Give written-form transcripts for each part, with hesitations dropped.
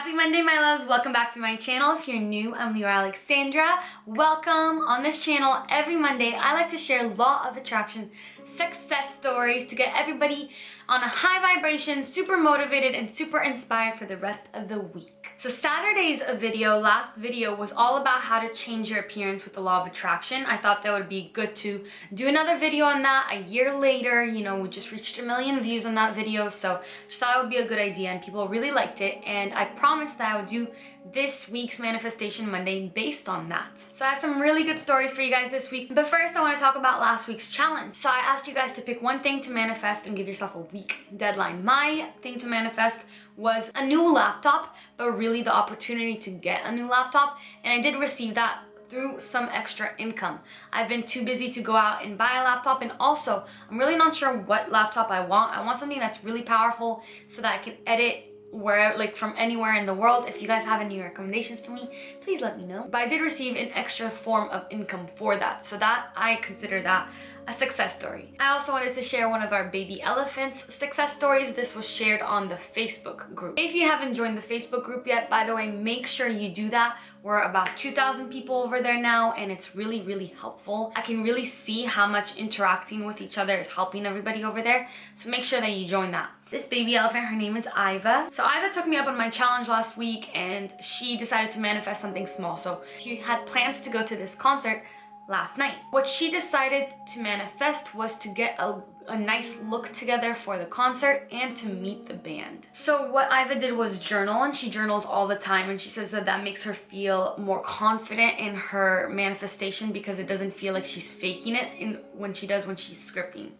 Happy Monday, my loves. Welcome back to my channel. If you're new, I'm Leeor Alexandra. Welcome. On this channel, every Monday, I like to share law of attraction success stories to get everybody on a high vibration, super motivated, and super inspired for the rest of the week. So Saturday's last video was all about how to change your appearance with the law of attraction. I thought that would be good to do another video on that a year later. You know, we just reached 1 million views on that video, so just thought it would be a good idea, and people really liked it, and I promised that I would do this week's Manifestation Monday based on that. So I have some really good stories for you guys this week. But first, I want to talk about last week's challenge. So I asked you guys to pick one thing to manifest and give yourself a week deadline. My thing to manifest was a new laptop, but really the opportunity to get a new laptop, and I did receive that through some extra income. I've been too busy to go out and buy a laptop, and also I'm really not sure what laptop I want. I want something that's really powerful so that I can edit where, like, from anywhere in the world. If you guys have any recommendations for me, please let me know. But I did receive an extra form of income for that, so that I consider that a success story. I also wanted to share one of our baby elephants success stories. This was shared on the Facebook group. If you haven't joined the Facebook group yet, by the way, make sure you do that. We're about 2,000 people over there now, and it's really, really helpful. I can really see how much interacting with each other is helping everybody over there, so make sure that you join that. This baby elephant, her name is Iva. So Iva took me up on my challenge last week, and she decided to manifest something small. So she had plans to go to this concert last night. What she decided to manifest was to get a nice look together for the concert and to meet the band. So what Iva did was journal, and she journals all the time, and she says that that makes her feel more confident in her manifestation because it doesn't feel like she's faking it when she's scripting.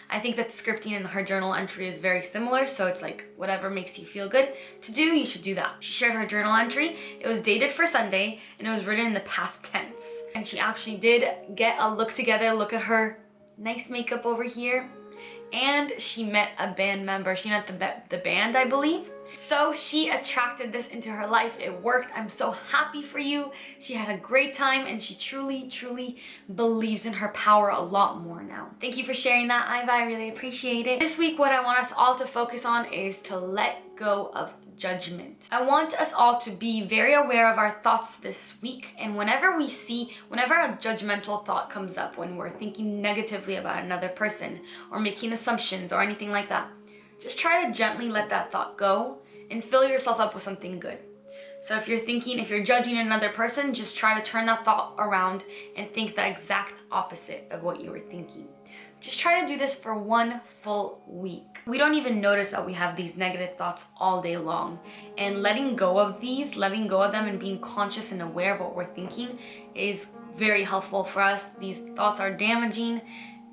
I think that scripting in her journal entry is very similar, so it's like whatever makes you feel good to do, you should do that. She shared her journal entry. It was dated for Sunday, and it was written in the past tense. And she actually did get a look together. Look at her nice makeup over here. And she met a band member. She met the band, I believe. So she attracted this into her life. It worked. I'm so happy for you. She had a great time, and she truly, truly believes in her power a lot more now. Thank you for sharing that, Iva. I really appreciate it. This week, what I want us all to focus on is to let go of judgment. I want us all to be very aware of our thoughts this week, and whenever a judgmental thought comes up, when we're thinking negatively about another person or making assumptions or anything like that, just try to gently let that thought go and fill yourself up with something good. So if you're judging another person, just try to turn that thought around and think the exact opposite of what you were thinking. Just try to do this for 1 full week. We don't even notice that we have these negative thoughts all day long. And letting go of them and being conscious and aware of what we're thinking is very helpful for us. These thoughts are damaging,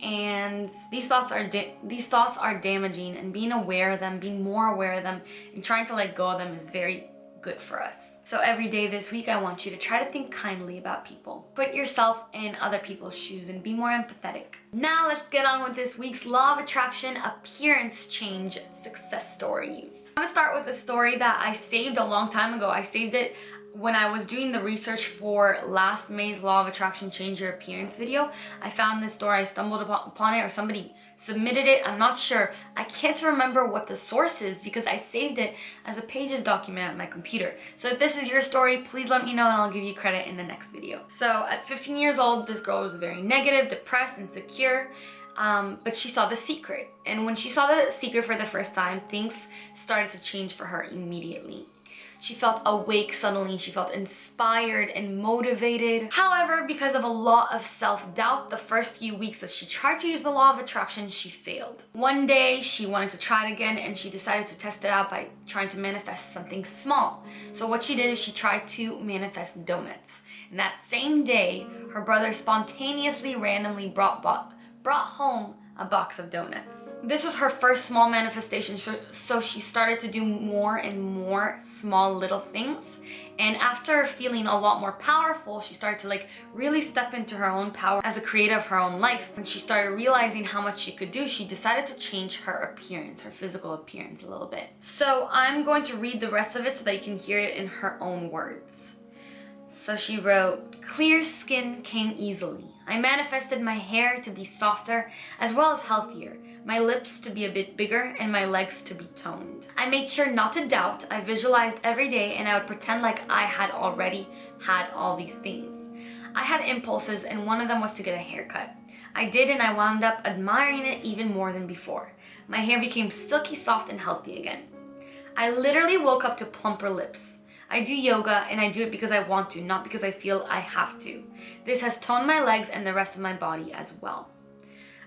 and these thoughts are damaging, and being aware of them, being more aware of them, and trying to let go of them is very good for us. So every day this week, I want you to try to think kindly about people. Put yourself in other people's shoes and be more empathetic. Now let's get on with this week's Law of Attraction appearance change success stories. I'm gonna start with a story that I saved a long time ago. I saved it when I was doing the research for last May's Law of Attraction Change Your Appearance video. I found this story, I stumbled upon it, or somebody submitted it. I'm not sure. I can't remember what the source is because I saved it as a Pages document on my computer. So if this is your story, please let me know and I'll give you credit in the next video. So at 15 years old, this girl was very negative, depressed, insecure. But she saw The Secret. And when she saw The Secret for the first time, things started to change for her immediately. She felt awake suddenly, she felt inspired and motivated. However, because of a lot of self-doubt, the first few weeks that she tried to use the law of attraction, she failed. One day, she wanted to try it again, and she decided to test it out by trying to manifest something small. So what she did is she tried to manifest donuts. And that same day, her brother spontaneously, randomly brought home a box of donuts. This was her first small manifestation, so she started to do more and more small little things. And after feeling a lot more powerful, she started to really step into her own power as a creator of her own life. When she started realizing how much she could do, she decided to change her appearance, her physical appearance a little bit. So I'm going to read the rest of it so that you can hear it in her own words. So she wrote, "Clear skin came easily. I manifested my hair to be softer as well as healthier, my lips to be a bit bigger, and my legs to be toned. I made sure not to doubt. I visualized every day and I would pretend like I had already had all these things. I had impulses and one of them was to get a haircut. I did, and I wound up admiring it even more than before. My hair became silky soft and healthy again. I literally woke up to plumper lips. I do yoga and I do it because I want to, not because I feel I have to. This has toned my legs and the rest of my body as well.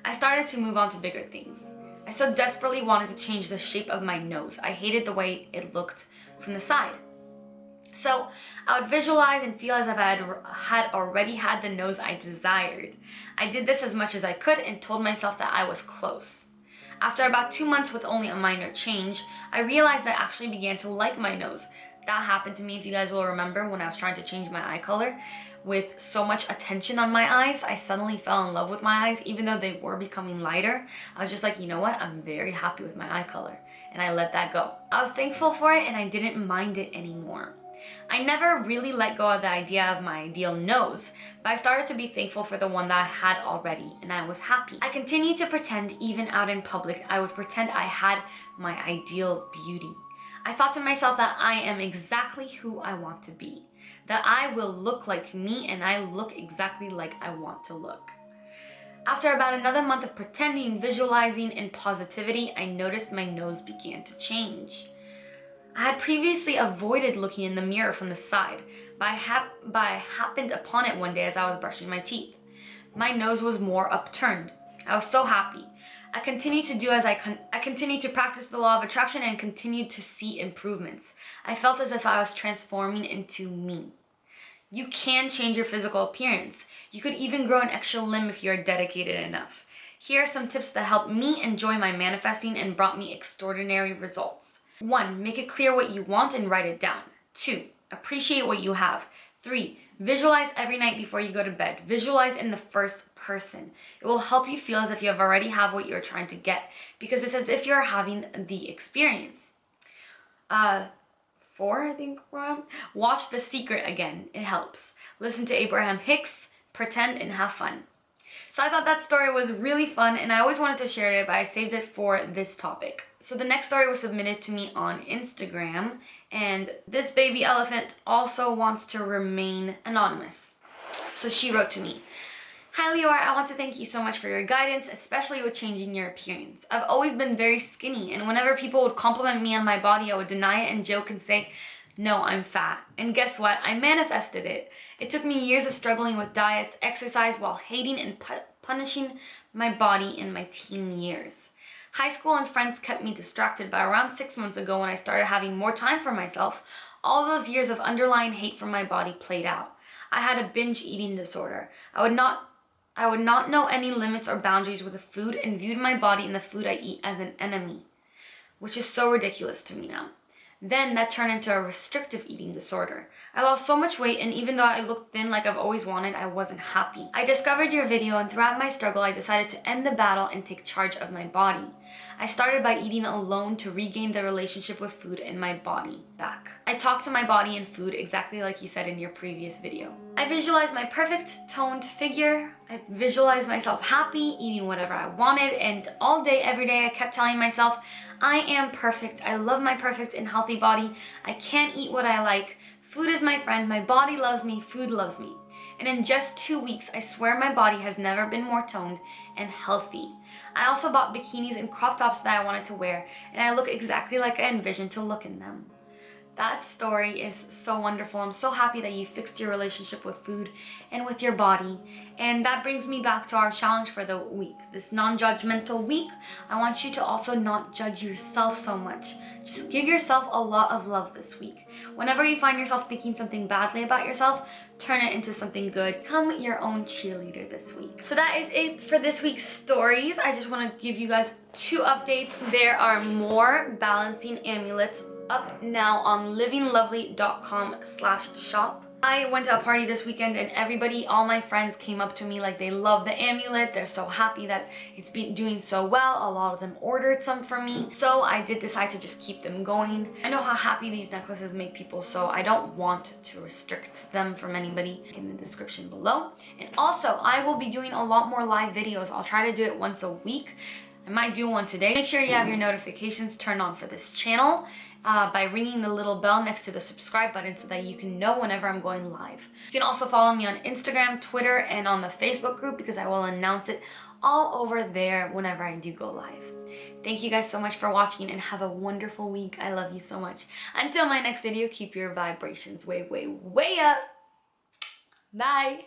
I started to move on to bigger things. I so desperately wanted to change the shape of my nose. I hated the way it looked from the side. So I would visualize and feel as if I had already had the nose I desired. I did this as much as I could and told myself that I was close. After about 2 months with only a minor change, I realized I actually began to like my nose. That happened to me, if you guys will remember, when I was trying to change my eye color. With so much attention on my eyes, I suddenly fell in love with my eyes, even though they were becoming lighter. I was just like, you know what? I'm very happy with my eye color. And I let that go. I was thankful for it and I didn't mind it anymore. I never really let go of the idea of my ideal nose, but I started to be thankful for the one that I had already, and I was happy. I continued to pretend, even out in public, I would pretend I had my ideal beauty. I thought to myself that I am exactly who I want to be, that I will look like me and I look exactly like I want to look. After about another month of pretending, visualizing, and positivity, I noticed my nose began to change. I had previously avoided looking in the mirror from the side, but I happened upon it one day as I was brushing my teeth. My nose was more upturned. I was so happy. I continued to practice the law of attraction and continued to see improvements. I felt as if I was transforming into me. You can change your physical appearance. You could even grow an extra limb if you are dedicated enough. Here are some tips that helped me enjoy my manifesting and brought me extraordinary results. 1. Make it clear what you want and write it down. 2. Appreciate what you have. 3. Visualize every night before you go to bed. Visualize in the first person. It will help you feel as if you already have what you're trying to get, because it's as if you're having the experience. 4, I think we're on. Watch The Secret again. It helps. Listen to Abraham Hicks. Pretend and have fun. So I thought that story was really fun and I always wanted to share it, but I saved it for this topic. So the next story was submitted to me on Instagram, and this baby elephant also wants to remain anonymous. So she wrote to me, "Hi Leeor, I want to thank you so much for your guidance, especially with changing your appearance. I've always been very skinny, and whenever people would compliment me on my body, I would deny it and joke and say, no, I'm fat. And guess what? I manifested it. It took me years of struggling with diets, exercise, while hating and punishing my body in my teen years. High school and friends kept me distracted, but around 6 months ago when I started having more time for myself, all those years of underlying hate for my body played out. I had a binge eating disorder. I would not know any limits or boundaries with the food and viewed my body and the food I eat as an enemy, which is so ridiculous to me now. Then that turned into a restrictive eating disorder. I lost so much weight, and even though I looked thin like I've always wanted, I wasn't happy. I discovered your video, and throughout my struggle, I decided to end the battle and take charge of my body. I started by eating alone to regain the relationship with food and my body back. I talked to my body and food exactly like you said in your previous video. I visualized my perfect toned figure. I visualized myself happy, eating whatever I wanted, and all day, every day, I kept telling myself, I am perfect. I love my perfect and healthy body. I can't eat what I like. Food is my friend. My body loves me. Food loves me. And in just 2 weeks, I swear my body has never been more toned and healthy. I also bought bikinis and crop tops that I wanted to wear, and I look exactly like I envisioned to look in them. That story is so wonderful. I'm so happy that you fixed your relationship with food and with your body. And that brings me back to our challenge for the week. This non-judgmental week, I want you to also not judge yourself so much. Just give yourself a lot of love this week. Whenever you find yourself thinking something badly about yourself, turn it into something good. Become your own cheerleader this week. So that is it for this week's stories. I just want to give you guys 2 updates. There are more balancing amulets up now on livinglovely.com/shop. I went to a party this weekend and all my friends came up to me like they love the amulet. They're so happy that it's been doing so well. A lot of them ordered some from me. So I did decide to just keep them going. I know how happy these necklaces make people, so I don't want to restrict them from anybody. In the description below. And also, I will be doing a lot more live videos. I'll try to do it once a week. I might do one today. Make sure you have your notifications turned on for this channel by ringing the little bell next to the subscribe button so that you can know whenever I'm going live. You can also follow me on Instagram, Twitter, and on the Facebook group because I will announce it all over there whenever I do go live. Thank you guys so much for watching and have a wonderful week. I love you so much. Until my next video, keep your vibrations way, way, way up. Bye.